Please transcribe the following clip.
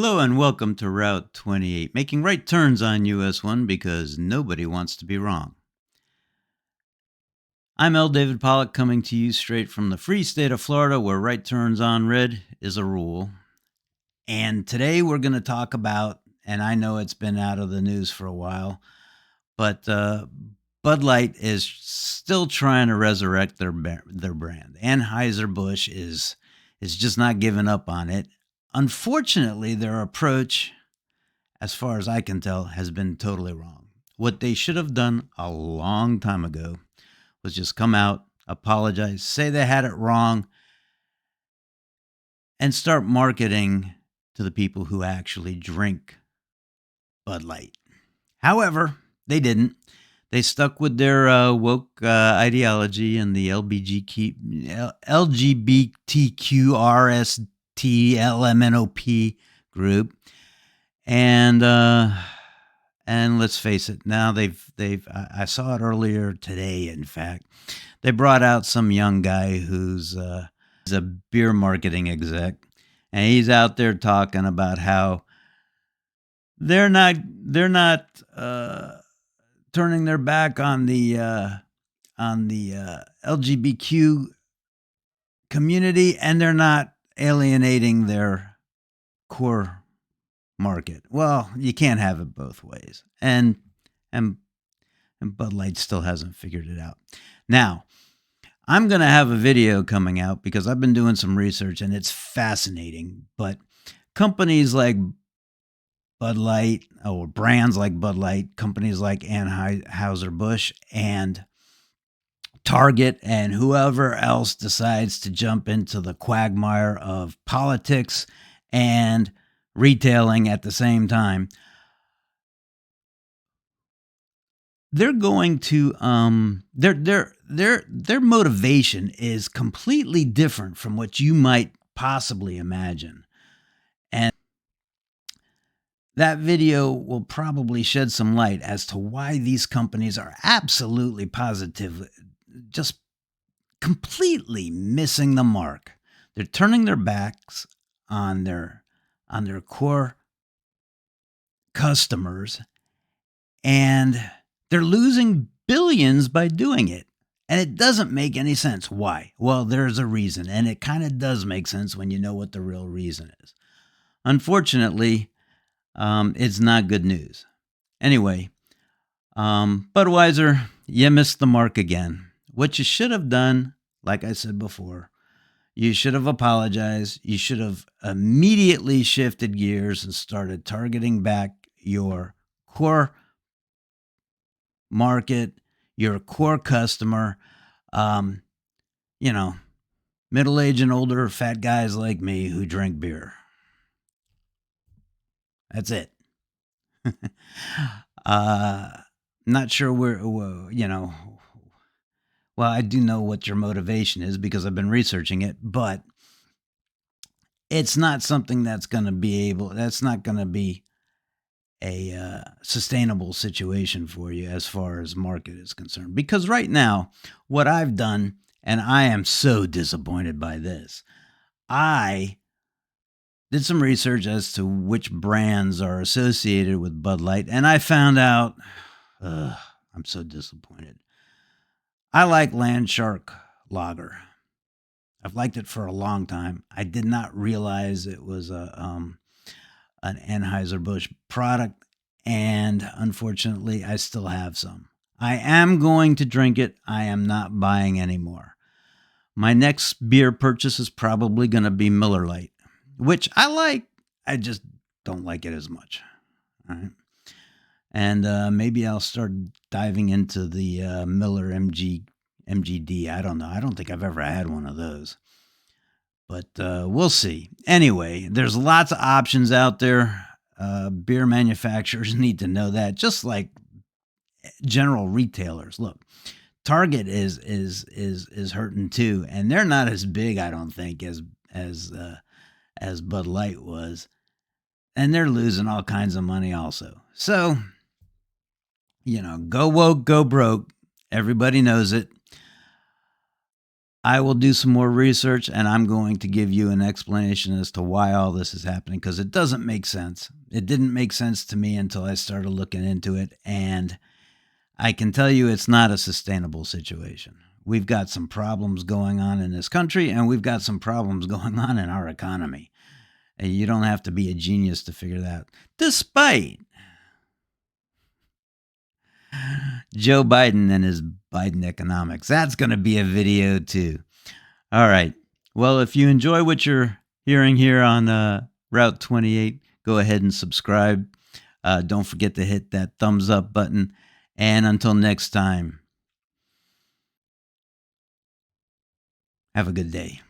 Hello and welcome to Route 28, making right turns on US 1 because nobody wants to be wrong. I'm L. David Pollock coming to you straight from the free state of Florida where right turns on red is a rule. And today we're going to talk about, and I know it's been out of the news for a while, but Bud Light is still trying to resurrect their brand. Anheuser-Busch is just not giving up on it. Unfortunately, their approach, as far as I can tell, has been totally wrong. What they should have done a long time ago was just come out, apologize, say they had it wrong, and start marketing to the people who actually drink Bud Light. However, they didn't. They stuck with their woke ideology and the LGBTQRSTLMNOP group. And let's face it, now I saw it earlier today, in fact. They brought out some young guy who's a beer marketing exec, and he's out there talking about how they're not turning their back on the LGBTQ community, and they're not alienating their core market. Well, you can't have it both ways. And Bud Light still hasn't figured it out. Now, I'm going to have a video coming out because I've been doing some research and it's fascinating. But companies like Bud Light, or brands like Bud Light, companies like Anheuser-Busch and Target and whoever else decides to jump into the quagmire of politics and retailing at the same time, they're going to their motivation is completely different from what you might possibly imagine. And that video will probably shed some light as to why these companies are absolutely positively just completely missing the mark. They're turning their backs on their core customers, and they're losing billions by doing it. And it doesn't make any sense. Why? Well, there's a reason, and it kind of does make sense when you know what the real reason is. Unfortunately, it's not good news. Anyway, Budweiser, you missed the mark again. What you should have done, like I said before, you should have apologized. You should have immediately shifted gears and started targeting back your core market, your core customer, middle-aged and older fat guys like me who drink beer. That's it. Not sure well, I do know what your motivation is because I've been researching it, but it's not something that's not going to be a sustainable situation for you as far as market is concerned. Because right now, what I've done, and I am so disappointed by this, I did some research as to which brands are associated with Bud Light, and I found out, I'm so disappointed. I like LandShark Lager. I've liked it for a long time. I did not realize it was an Anheuser-Busch product, and unfortunately, I still have some. I am going to drink it. I am not buying any more. My next beer purchase is probably going to be Miller Lite, which I like. I just don't like it as much. All right. And maybe I'll start diving into the Miller MGD. I don't know. I don't think I've ever had one of those. But we'll see. Anyway, there's lots of options out there. Beer manufacturers need to know that, just like general retailers. Look, Target is hurting too, and they're not as big, I don't think, as Bud Light was, and they're losing all kinds of money also. So, go woke, go broke. Everybody knows it. I will do some more research, and I'm going to give you an explanation as to why all this is happening, because it doesn't make sense. It didn't make sense to me until I started looking into it, and I can tell you it's not a sustainable situation. We've got some problems going on in this country, and we've got some problems going on in our economy. And you don't have to be a genius to figure that out. Despite Joe Biden and his Biden economics. That's going to be a video too. All right. Well, if you enjoy what you're hearing here on Route 28, go ahead and subscribe. Don't forget to hit that thumbs up button. And until next time, have a good day.